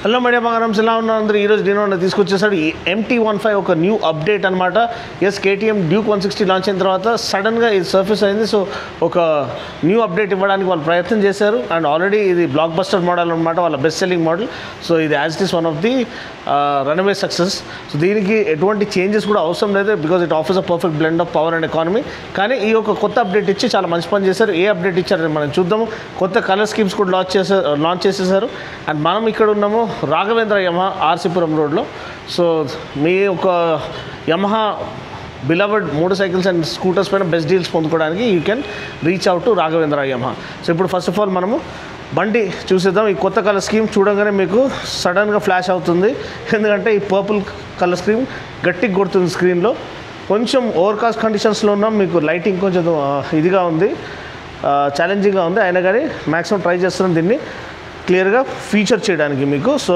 Hello media బంగారమ్స్ ఎలా ఉన్నారు అందరూ. ఈరోజు నేను తీసుకొచ్చేసాడు ఈ MT-15 ఒక న్యూ అప్డేట్ అనమాట. ఎస్ KTM డ్యూక్ 160 లాంచ్ అయిన తర్వాత సడన్గా ఇది సర్ఫేస్ అయింది. సో ఒక న్యూ అప్డేట్ ఇవ్వడానికి వాళ్ళు ప్రయత్నం చేశారు. అండ్ ఆల్రెడీ ఇది బ్లాక్ బస్టర్ మోడల్ అనమాట, వాళ్ళ బెస్ట్ సెల్లింగ్ మోడల్. సో ఇది as it is one of the run away success. So దీనికి ఎటువంటి చేంజెస్ కూడా అవసరం లేదు, because it offers a perfect blend of power and economy. కానీ ఈ ఒక కొత్త అప్డేట్ ఇచ్చి చాలా మంచి పని చేశారు. ఏ అప్డేట్ ఇచ్చారని మనం చూద్దాము. కొత్త కలర్ స్కీమ్స్ కూడా లాంచ్ చేసేసారు. అండ్ మనం ఇక్కడ ఉన్నాము రాఘవేంద్ర యమహా ఆర్సీపురం రోడ్లో. సో మీ ఒక Yamaha beloved motorcycles and scooters పైన బెస్ట్ డీల్స్ పొందుకోవడానికి you can reach out to Raghavendra Yamaha. So ఇప్పుడు ఫస్ట్ ఆఫ్ ఆల్ మనము బండి చూసేద్దాం. ఈ కొత్త కలర్ స్కీమ్ చూడగానే మీకు సడన్గా ఫ్లాష్ అవుతుంది, ఎందుకంటే ఈ పర్పుల్ కలర్ స్కీమ్ గట్టిగా కొడుతుంది స్క్రీన్లో. కొంచెం ఓవర్కాస్ట్ కండిషన్స్లో ఉన్నాం, మీకు లైటింగ్ కొంచెం ఇదిగా ఉంది, ఛాలెంజింగ్గా ఉంది. అయినా కానీ మ్యాక్సిమం ట్రై చేస్తున్నాం దీన్ని క్లియర్గా ఫీచర్ చేయడానికి మీకు. సో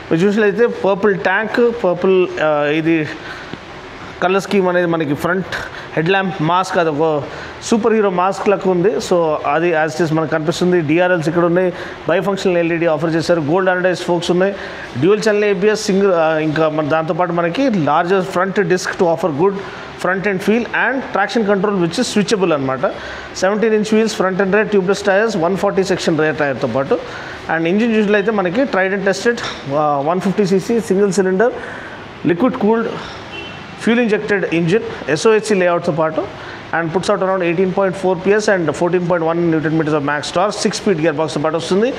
మీరు చూసినట్లయితే పర్పుల్ ట్యాంక్, పర్పుల్ ఇది కలర్ స్కీమ్ అనేది మనకి ఫ్రంట్ హెడ్ ల్యాంప్ మాస్క్, అది ఒక సూపర్ హీరో మాస్క్ లకు ఉంది. సో అది యాజ్ ఇట్ ఈస్ మనకు కనిపిస్తుంది. DRLs ఇక్కడ ఉన్నాయి, బై ఫంక్షనల్ LED ఆఫర్ చేశారు, గోల్డ్ అనడైజ్ ఫోక్స్ ఉన్నాయి, డ్యూయల్ ఛానల్ ABS సింగిల్, ఇంకా మన దాంతోపాటు మనకి larger front disc to offer good front and feel and traction control which is switchable అనమాట. 17-inch wheels front and rear, tubeless tyres, 140 section rear టైర్తో పాటు. And engine చూసినట్లయితే మనకి tried and tested 150cc single cylinder liquid cooled fuel injected engine, SOHC లేఅవుట్తో పాటు. And puts out around 18.4 PS and 14.1 Nm of max torque, 6-speed gear బాక్స్తో పాటు వస్తుంది.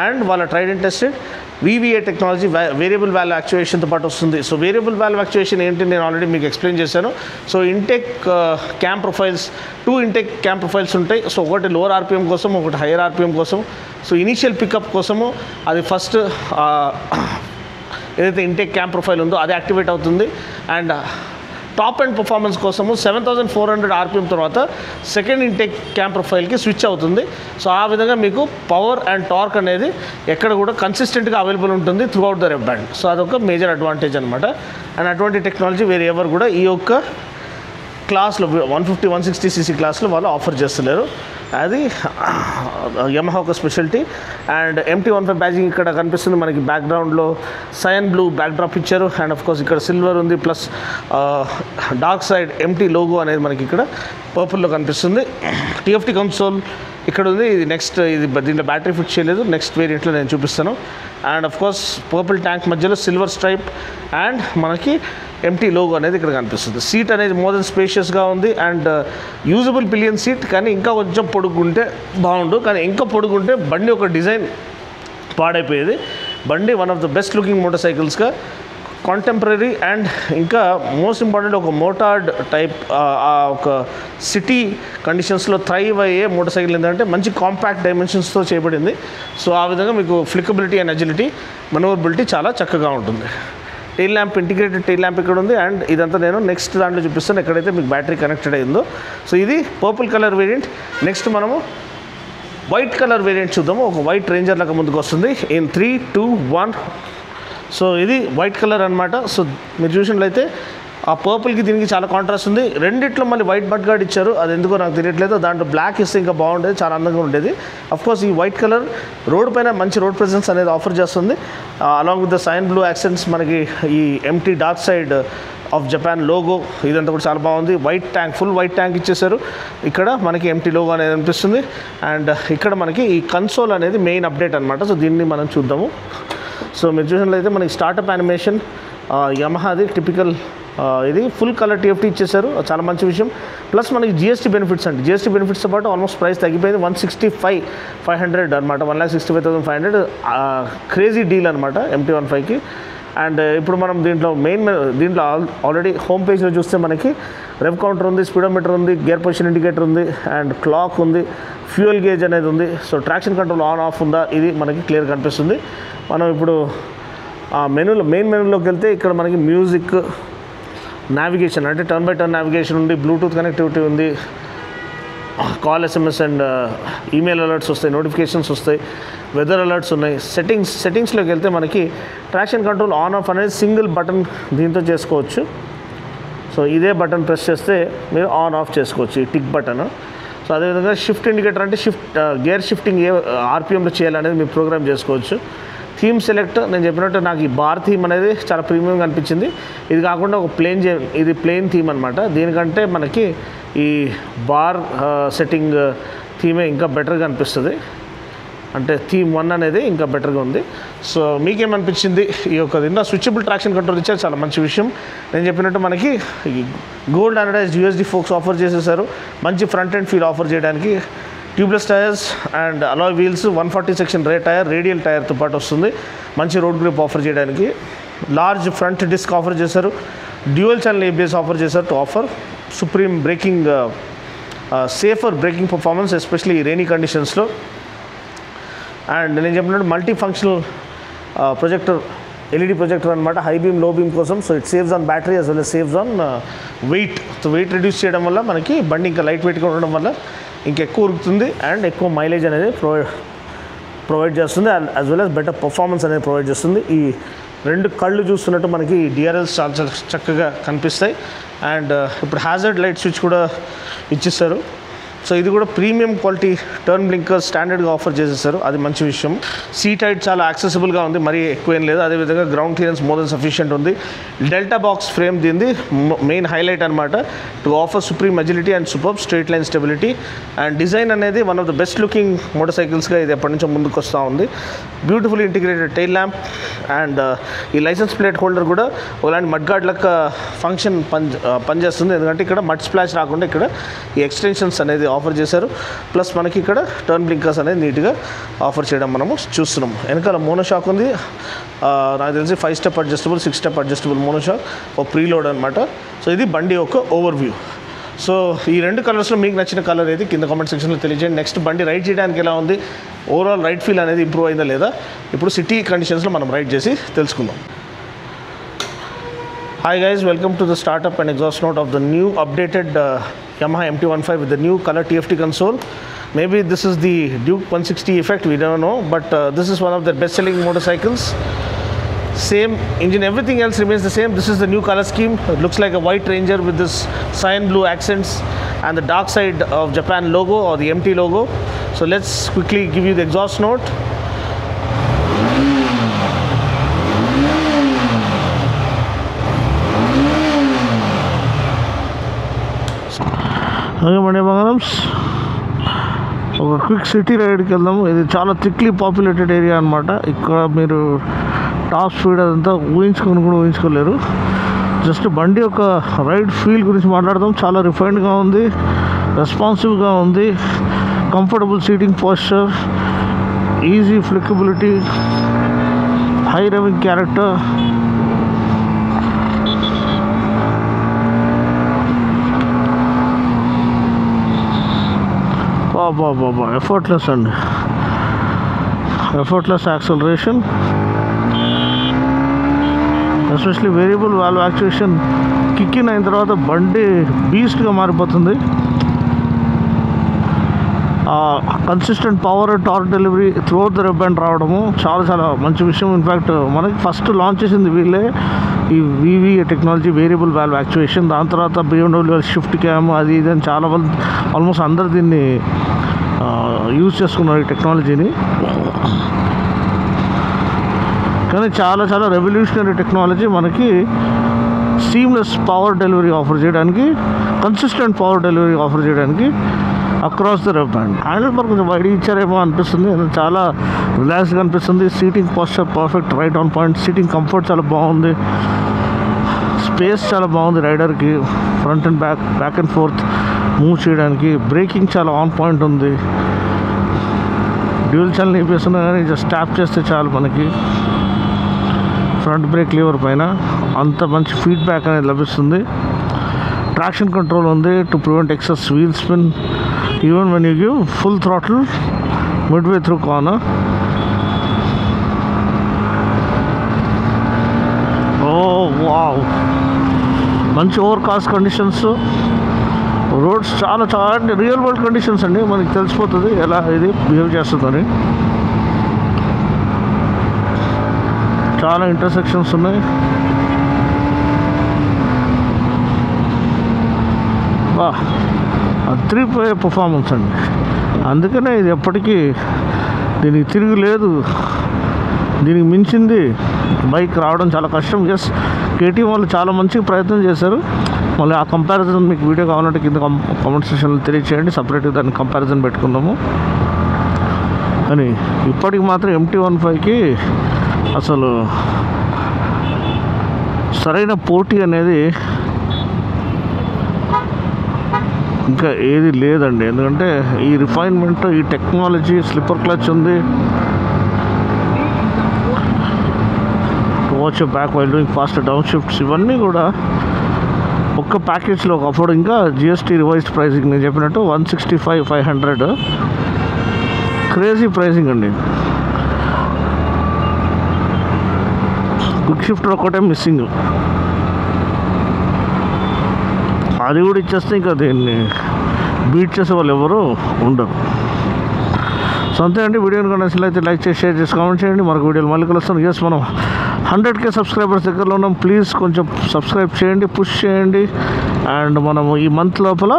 And వాళ్ళ tried and tested VVA technology variable valve యాక్చువేషన్తో పాటు వస్తుంది. So variable valve యాక్చువేషన్ ఏంటి నేను ఆల్రెడీ మీకు ఎక్స్ప్లెయిన్ చేశాను. So intake cam profiles, 2 intake cam profiles ఉంటాయి. సో ఒకటి లోవర్ RPM కోసం, ఒకటి హైయర్ RPM కోసం. సో ఇనీషియల్ పికప్ కోసము అది ఫస్ట్ ఏదైతే ఇంటేక్ క్యామ్ ప్రొఫైల్ ఉందో అది యాక్టివేట్ అవుతుంది. అండ్ టాప్ అండ్ పర్ఫార్మెన్స్ కోసము 7400 RPM తర్వాత సెకండ్ ఇంటేక్ క్యామ్ ప్రొఫైల్కి స్విచ్ అవుతుంది. సో ఆ విధంగా మీకు పవర్ అండ్ టార్క్ అనేది ఎక్కడ కూడా కన్సిస్టెంట్గా అవైలబుల్ ఉంటుంది throughout the rev band. So అదొక మేజర్ అడ్వాంటేజ్ అనమాట. అండ్ అటువంటి టెక్నాలజీ వేరే ఎవరు కూడా ఈ యొక్క క్లాస్లో 150-160cc క్లాస్లో వాళ్ళు ఆఫర్ చేస్తలేరు. అది యమహా ఒక స్పెషాలిటీ. అండ్ MT-15 బ్యాజింగ్ ఇక్కడ కనిపిస్తుంది మనకి. బ్యాక్గ్రౌండ్లో సయన్ బ్లూ బ్యాక్డ్రాప్ ఇచ్చారు. అండ్ ఆఫ్ కోర్స్ ఇక్కడ సిల్వర్ ఉంది, plus dark side MT logo అనేది మనకి ఇక్కడ పర్పుల్లో కనిపిస్తుంది. TFT కన్సోల్ ఇక్కడ ఉంది. ఇది నెక్స్ట్, ఇది దీంట్లో బ్యాటరీ ఫిట్ చేయలేదు, నెక్స్ట్ వేరియంట్లో నేను చూపిస్తాను. And of course purple tank మధ్యలో సిల్వర్ స్ట్రైప్ అండ్ మనకి MT లోగో అనేది ఇక్కడ కనిపిస్తుంది. సీట్ అనేది మోర్ దెన్ స్పేషియస్గా ఉంది. అండ్ యూజబుల్ పిలియన్ సీట్, కానీ ఇంకా కొంచెం పొడుగుంటే బాగుండు. కానీ ఇంకా పొడుగుంటే బండి ఒక డిజైన్ పాడైపోయేది. బండి one of the best looking motor సైకిల్స్గా కాంటెంపరీ అండ్ ఇంకా మోస్ట్ ఇంపార్టెంట్ ఒక మోటార్డ్ టైప్, ఒక సిటీ కండిషన్స్లో థ్రైవ్ అయ్యే మోటార్ సైకిల్ ఏంటంటే మంచి కాంపాక్ట్ డైమెన్షన్స్తో చేయబడింది. సో ఆ విధంగా మీకు ఫ్లికబిలిటీ అండ్ అజిలిటీ, మనోవరబిలిటీ చాలా చక్కగా ఉంటుంది. Tail lamp, integrated tail lamp ఇక్కడ ఉంది. అండ్ ఇదంతా నేను నెక్స్ట్ దాంట్లో చూపిస్తాను ఎక్కడైతే మీకు బ్యాటరీ కనెక్టెడ్ అయిందో. సో ఇది పర్పుల్ కలర్ వేరియంట్. నెక్స్ట్ మనము వైట్ కలర్ వేరియంట్ చూద్దాము. ఒక వైట్ రేంజర్ లాగా ముందుకు వస్తుంది ఇన్ 3, 2, 1. సో ఇది వైట్ కలర్ అనమాట. సో మీరు చూసినట్లయితే ఆ పర్పుల్కి దీనికి చాలా కాంట్రాస్ట్ ఉంది. రెండిట్లో మళ్ళీ వైట్ బడ్ గార్డ్ ఇచ్చారు, అది ఎందుకో నాకు తెలియట్లేదు. దాంట్లో బ్లాక్ ఇస్తే ఇంకా బాగుండేది, చాలా అందంగా ఉండేది. అఫ్కోర్స్ ఈ వైట్ కలర్ రోడ్ పైన మంచి రోడ్ ప్రెజెన్స్ అనేది ఆఫర్ చేస్తుంది. Along with the sign blue accents మనకి ఈ MT dark side of Japan logo, ఇదంతా కూడా చాలా బాగుంది. White tank, full white tank ఇచ్చేసారు. ఇక్కడ మనకి MT లోగో అనేది అనిపిస్తుంది. అండ్ ఇక్కడ మనకి ఈ కన్సోల్ అనేది మెయిన్ అప్డేట్ అనమాట. సో దీన్ని మనం చూద్దాము. సో మీరు చూసినట్లయితే మనకి స్టార్టప్ యానిమేషన్ యమహాది టిపికల్, ఇది ఫుల్ కలర్ TFT ఇచ్చేసారు, చాలా మంచి విషయం. ప్లస్ మనకి GST బెనిఫిట్స్ అండి. GST బెనిఫిట్స్తో పాటు ఆల్మోస్ట్ ప్రైస్ తగ్గిపోయింది. 165,500 అనమాట, 1,65,500. క్రేజీ డీల్ అనమాట MT-15కి. అండ్ ఇప్పుడు మనం దీంట్లో దీంట్లో ఆల్రెడీ హోమ్ పేజ్లో చూస్తే మనకి రెవ్ కౌంటర్ ఉంది, స్పీడోమీటర్ ఉంది, గేర్ పొజిషన్ ఇండికేటర్ ఉంది, అండ్ క్లాక్ ఉంది, ఫ్యూయల్ గేజ్ అనేది ఉంది. So traction control on off ఉందా ఇది మనకి క్లియర్ కనిపిస్తుంది. మనం ఇప్పుడు మెయిన్ మెనూలోకి వెళ్తే ఇక్కడ మనకి మ్యూజిక్, నావిగేషన్ అంటే టర్న్ బై టర్న్ నావిగేషన్ ఉంది, బ్లూటూత్ కనెక్టివిటీ ఉంది, call SMS and email alerts వస్తాయి, నోటిఫికేషన్స్ వస్తాయి, వెదర్ అలర్ట్స్ ఉన్నాయి. సెట్టింగ్స్లోకి వెళ్తే మనకి ట్రాక్షన్ కంట్రోల్ ఆన్ ఆఫ్ అనేది సింగిల్ బటన్ దీంతో చేసుకోవచ్చు. సో ఇదే బటన్ ప్రెస్ చేస్తే మీరు ఆన్ ఆఫ్ చేసుకోవచ్చు, ఈ టిక్ బటన్. సో అదేవిధంగా షిఫ్ట్ ఇండికేటర్ అంటే గేర్ షిఫ్టింగ్ ఏ RPMలో చేయాలనేది మీరు ప్రోగ్రామ్ చేసుకోవచ్చు. థీమ్ సెలెక్ట్ నేను చెప్పినట్టు నాకు ఈ బార్ థీమ్ అనేది చాలా ప్రీమియంగా అనిపించింది. ఇది కాకుండా ఒక ఇది ప్లెయిన్ థీమ్ అనమాట. దీనికంటే మనకి ఈ బార్ సెట్టింగ్ థీమే ఇంకా బెటర్గా అనిపిస్తుంది. అంటే థీమ్ 1 అనేది ఇంకా బెటర్గా ఉంది. సో మీకేమనిపించింది? ఈ యొక్క దీంట్లో స్విచబుల్ ట్రాక్షన్ కంట్రోల్ ఇచ్చారు, చాలా మంచి విషయం. నేను చెప్పినట్టు మనకి gold anodised USD forks offer చేసేసారు. మంచి ఫ్రంట్ అండ్ ఫీల్ ఆఫర్ చేయడానికి tubeless tyres and alloy wheels 140 section radial టైర్తో పాటు వస్తుంది. మంచి రోడ్ గ్రిప్ ఆఫర్ చేయడానికి లార్జ్ ఫ్రంట్ డిస్క్ ఆఫర్ చేశారు. డ్యూయల్ ఛానల్ ఏబిఎస్ ఆఫర్ చేశారు to offer supreme braking safer braking performance especially rainy కండిషన్స్లో. And నేను చెప్పినట్టు multi functional projector LED projector అనమాట, హై బీమ్ లో బీమ్ కోసం. So it saves on battery as well as saves on weight. So wait reduce చేయడం వల్ల మనకి బండి ఇంకా లైట్ వెయిట్గా ఉండడం వల్ల ఇంకా ఎక్కువ ఉరుకుతుంది అండ్ ఎక్కువ మైలేజ్ అనేది ప్రొవైడ్ చేస్తుంది, as well as better performance అనేది ప్రొవైడ్ చేస్తుంది. ఈ రెండు కళ్ళు చూస్తున్నట్టు మనకి డిఆర్ఎల్స్ చాలా చక్కగా కనిపిస్తాయి. అండ్ ఇప్పుడు హ్యాజర్డ్ లైట్ స్విచ్ కూడా ఇచ్చిస్తారు. సో ఇది కూడా ప్రీమియం క్వాలిటీ టర్న్ బ్లింకర్ స్టాండర్డ్గా ఆఫర్ చేసేసారు, అది మంచి విషయం. సీట్ హైట్ చాలా యాక్సెసిబుల్గా ఉంది, మరీ ఎక్కువ ఏం లేదు. అదేవిధంగా ground clearance more than sufficient ఉంది. డెల్టా బాక్స్ ఫ్రేమ్ దీనిది మెయిన్ హైలైట్ అనమాట, to offer supreme agility and super straight line stability. And design అనేది one of the best looking motor సైకిల్స్గా ఇది ఎప్పటి నుంచో ముందుకు వస్తూ ఉంది. Beautiful integrated tail lamp and ఈ లైసెన్స్ ప్లేట్ హోల్డర్ కూడా ఒకలాంటి మడ్ గార్డ్ లెక్క ఫంక్షన్ పనిచేస్తుంది. ఎందుకంటే ఇక్కడ మడ్ స్ప్లాష్ రాకుండా ఇక్కడ ఈ ఎక్స్టెన్షన్స్ అనేది ఆఫర్ చేశారు. ప్లస్ మనకి ఇక్కడ టర్న్ బ్లింకర్స్ అనేది నీట్గా ఆఫర్ చేయడం మనము చూస్తున్నాము. వెనకాల మోనోషాక్ ఉంది, నాకు తెలిసి 5 step adjustable 6 step adjustable monoshock ఒక ప్రీలోడ్ అనమాట. సో ఇది బండి యొక్క ఓవర్వ్యూ. సో ఈ రెండు కలర్స్లో మీకు నచ్చిన కలర్ ఏది కింద కామెంట్ సెక్షన్లో తెలియజేయండి. నెక్స్ట్ బండి రైడ్ చేయడానికి ఎలా ఉంది, ఓవరాల్ రైడ్ ఫీల్ అనేది ఇంప్రూవ్ అయిందా లేదా, ఇప్పుడు సిటీ కండిషన్స్లో మనం రైడ్ చేసి తెలుసుకుందాం. Hi guys, welcome to the startup and exhaust note of the new updated Yamaha MT-15 with the new color TFT console. Maybe this is the Duke 160 effect, we don't know, but this is one of their best selling motorcycles. Same engine, everything else remains the same. This is the new color scheme. It looks like a white Ranger with this cyan blue accents and the dark side of Japan logo or the MT logo. So let's quickly give you the exhaust note. Okay మండే బంగారమ్స్, ఒక quick city రైడ్కి వెళ్దాము. ఇది చాలా thickly populated area అనమాట. ఇక్కడ మీరు top speed అదంతా ఊహించుకోలేరు. జస్ట్ బండి యొక్క రైడ్ ఫీల్ గురించి మాట్లాడదాం. చాలా రిఫైన్డ్గా ఉంది, రెస్పాన్సివ్గా ఉంది, comfortable seating posture, easy flexibility, high revving character. బాబా ఎఫర్ట్లెస్ అండి, effortless acceleration, especially variable valve actuation kick in అయిన తర్వాత బండి బీస్ట్గా మారిపోతుంది. Consistent power torque delivery throughout the rev band రావడము చాలా మంచి విషయం. ఇన్ఫ్యాక్ట్ మనకి ఫస్ట్ లాంచ్ చేసింది వీళ్ళే ఈ వివి టెక్నాలజీ, వేరియబుల్ వాల్వ్ యాక్చుయేషన్. దాని తర్వాత BMW షిఫ్ట్ క్యామ్ అది ఇది అని చాలా మంది ఆల్మోస్ట్ అందరు దీన్ని యూజ్ చేసుకున్నారు ఈ టెక్నాలజీని. కానీ చాలా రెవల్యూషనరీ టెక్నాలజీ మనకి సీమ్లెస్ పవర్ డెలివరీ ఆఫర్ చేయడానికి, కన్సిస్టెంట్ పవర్ డెలివరీ ఆఫర్ చేయడానికి across the rev band. Handlebar కొంచెం వైడ్ ఇచ్చారేమో అనిపిస్తుంది, చాలా రిలాక్స్గా అనిపిస్తుంది. Seating posture perfect, right on point. Seating comfort చాలా బాగుంది, స్పేస్ చాలా బాగుంది రైడర్కి, front and back and forth move చేయడానికి. బ్రేకింగ్ చాలా ఆన్ పాయింట్ ఉంది. డ్యూయల్ ఛానల్ ఏబిఎస్ ఉన్నా కానీ జస్ట్ ట్యాప్ చేస్తే చాలు మనకి ఫ్రంట్ బ్రేక్ లీవర్ పైన అంత మంచి ఫీడ్బ్యాక్ అనేది లభిస్తుంది. ట్రాక్షన్ కంట్రోల్ ఉంది to prevent excess wheel spin even when you give full throttle midway through corner. Oh wow, మంచి ఓవర్ కాస్ట్ కండిషన్స్, రోడ్స్ చాలా రియల్ వరల్డ్ కండిషన్స్ అండి. మనకి తెలిసిపోతుంది ఎలా ఇది బిహేవ్ చేస్తుందని. చాలా ఇంటర్సెక్షన్స్ ఉన్నాయి. అదిరిపోయే పర్ఫార్మెన్స్ అండి. అందుకనే ఇది ఎప్పటికీ దీనికి తిరిగి లేదు. దీనికి మించింది బైక్ రావడం చాలా కష్టం. ఎస్, కేటీఎం వాళ్ళు చాలా మంచి ప్రయత్నం చేశారు. మళ్ళీ ఆ కంపారిజన్ మీకు వీడియో కావాలంటే కింద కామెంట్ సెక్షన్లో తెలియచేయండి, సపరేట్గా దాన్ని కంపారిజన్ పెట్టుకుందాము. కానీ ఇప్పటికి మాత్రం MT-15కి అసలు సరైన పోటీ అనేది ఇంకా ఏది లేదండి. ఎందుకంటే ఈ రిఫైన్మెంట్, ఈ టెక్నాలజీ, స్లిప్పర్ క్లచ్ ఉంది, watch back while doing fast down shifts, ఇవన్నీ కూడా ఒక్క ప్యాకేజ్లో అప్పుడు ఇంకా GST రివైజ్డ్ ప్రైసింగ్ నేను చెప్పినట్టు 165,500 క్రేజీ ప్రైసింగ్ అండి. క్విక్ షిఫ్టర్ ఒకటే మిస్సింగ్, అది కూడా ఇచ్చేస్తే ఇంకా దీన్ని బీట్ చేసే వాళ్ళు ఎవరు ఉండరు. సో అంతే అండి. వీడియోని నచ్చినట్లయితే లైక్ చేసి షేర్ చేసి కామెంట్ చేయండి. మరొక వీడియోలు మళ్ళీ కలుస్తాను. ఎస్, మనం 100K సబ్స్క్రైబర్స్ దగ్గరలో ఉన్నాం. ప్లీజ్ కొంచెం సబ్స్క్రైబ్ చేయండి, పుష్ చేయండి. అండ్ మనము ఈ మంత్ లోపల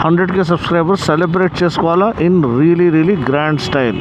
100K సబ్స్క్రైబర్స్ సెలబ్రేట్ చేసుకోవాలా ఇన్ రియలీ గ్రాండ్ స్టైల్.